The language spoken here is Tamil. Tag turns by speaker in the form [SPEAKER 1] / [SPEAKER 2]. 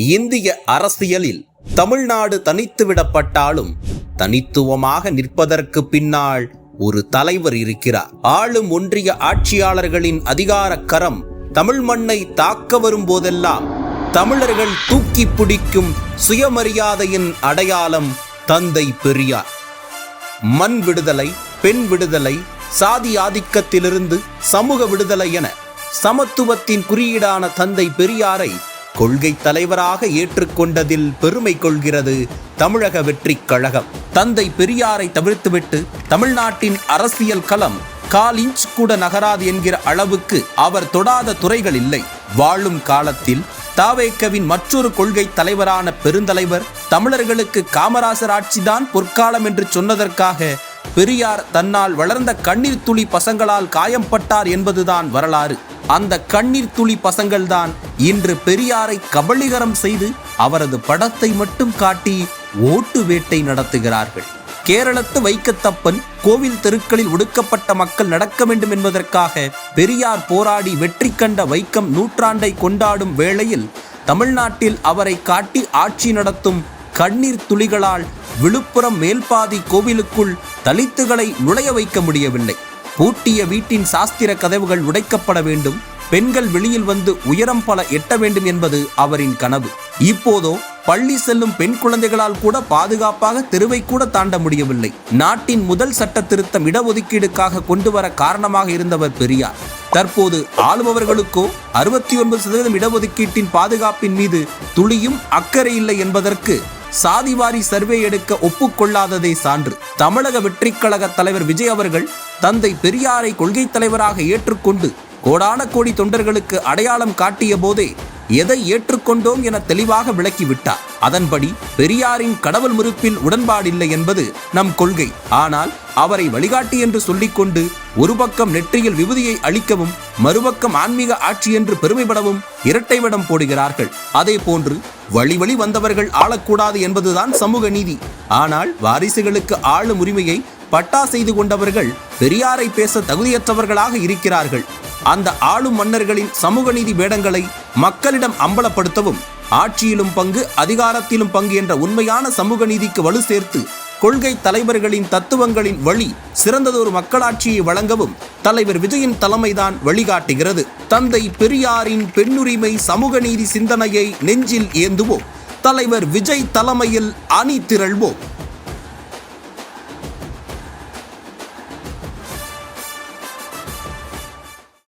[SPEAKER 1] இந்திய அரசியலில் தமிழ்நாடு தனித்து விடப்பட்டாலும் தனித்துவமாக நிற்பதற்கு பின்னால் ஒரு தலைவர் இருக்கிறார். ஆளும் ஒன்றிய ஆட்சியாளர்களின் அதிகார கரம் தமிழ் மண்ணை தாக்க வரும் போதெல்லாம் தமிழர்கள் தூக்கி பிடிக்கும் சுயமரியாதையின் அடையாளம் தந்தை பெரியார். மண் விடுதலை, பெண் விடுதலை, சாதி ஆதிக்கத்திலிருந்து சமூக விடுதலை என சமத்துவத்தின் குறியீடான தந்தை பெரியாரை கொள்கை தலைவராக ஏற்றுக்கொண்டதில் பெருமை கொள்கிறது தமிழக வெற்றிக் கழகம். தந்தை பெரியாரை தவிர்த்துவிட்டு தமிழ்நாட்டின் அரசியல் களம் கால் இன்ச் கூட நகராது என்கிற அளவுக்கு அவர் தொடாத துறைகள் இல்லை. வாழும் காலத்தில் தாவேக்கவின் மற்றொரு கொள்கை தலைவரான பெருந்தலைவர் தமிழர்களுக்கு காமராசர் ஆட்சிதான் பொற்காலம் என்று சொன்னதற்காக பெரியார் தன்னால் வளர்ந்த கண்ணீர் துளி பசங்களால் காயம்பட்டார் என்பதுதான் வரலாறு. அந்த கண்ணீர் துளி பசங்கள்தான் இன்று பெரியாரை கபளீகரம் செய்து அவரது படத்தை மட்டும் காட்டி ஓட்டு வேட்டை நடத்துகிறார்கள். கேரளத்து வைக்கத்தப்பன் கோவில் தெருக்களில் ஒடுக்கப்பட்ட மக்கள் நடக்க வேண்டும் என்பதற்காக பெரியார் போராடி வெற்றி கண்ட வைக்கம் நூற்றாண்டை கொண்டாடும் வேளையில் தமிழ்நாட்டில் அவரை காட்டி ஆட்சி நடத்தும் கண்ணீர் துளிகளால் விழுப்புரம் மேல்பாதி கோவிலுக்குள் தலித்துகளை நுழைய வைக்க முடியவில்லை. பூட்டிய வீட்டின் சாஸ்திர கதவுகள் உடைக்கப்பட வேண்டும், பெண்கள் வெளியில் வந்து உயரம் பல எட்ட வேண்டும் என்பது அவரின் கனவு. இப்போதோ பள்ளி செல்லும் பெண் குழந்தைகளால் கூட பாதுகாப்பாக தெருவை கூட தாண்ட முடியவில்லை. நாட்டின் முதல் சட்ட திருத்தம் இடஒதுக்கீடுக்காக கொண்டு வர காரணமாக இருந்தவர் பெரியார். தற்போது ஆளுபவர்களுக்கோ 69% இடஒதுக்கீட்டின் பாதுகாப்பின் மீது துளியும் அக்கறை இல்லை என்பதற்கு சாதிவாரி சர்வே எடுக்க ஒப்புக்கொள்ளாததே சான்று. தமிழக வெற்றிக் கழக தலைவர் விஜய் அவர்கள் தந்தை பெரியாரை கொள்கை தலைவராக ஏற்றுக்கொண்டு கோடான கோடி தொண்டர்களுக்கு அடையாளம் காட்டிய போதே எதை ஏற்றுக்கொண்டோம் என தெளிவாக விளக்கிவிட்டார். அதன்படி பெரியாரின் கடவுள் மறுப்பில் உடன்பாடில்லை என்பது நம் கொள்கை. ஆனால் அவரை வழிகாட்டி என்று சொல்லிக்கொண்டு ஒரு பக்கம் நெற்றியில் விபூதியை அளிக்கவும் மறுபக்கம் ஆன்மீக ஆட்சி என்று பெருமைப்படவும் இரட்டை விடம் போடுகிறார்கள். அதே போன்று வழி வந்தவர்கள் ஆளக்கூடாது என்பதுதான் சமூக நீதி. ஆனால் வாரிசுகளுக்கு ஆளும் உரிமையை பட்டா செய்து கொண்டவர்கள் பெரியாரை பேச தகுதியற்றவர்களாக இருக்கிறார்கள். அந்த ஆளும் மன்னர்களின் சமூக நீதி வேடங்களை மக்களிடம் அம்பலப்படுத்தவும் ஆட்சியிலும் பங்கு அதிகாரத்திலும் பங்கு என்ற உண்மையான சமூக நீதிக்கு வலு சேர்த்து கொள்கை தலைவர்களின் தத்துவங்களின் வழி சிறந்ததொரு மக்களாட்சியை வழங்கவும் தலைவர் விஜயின் தலைமைதான் வழிகாட்டுகிறது. தந்தை பெரியாரின் பெண்ணுரிமை சமூக நீதி சிந்தனையை நெஞ்சில் ஏந்துவோம். தலைவர் விஜய் தலைமையில் அணி திரள்வோம்.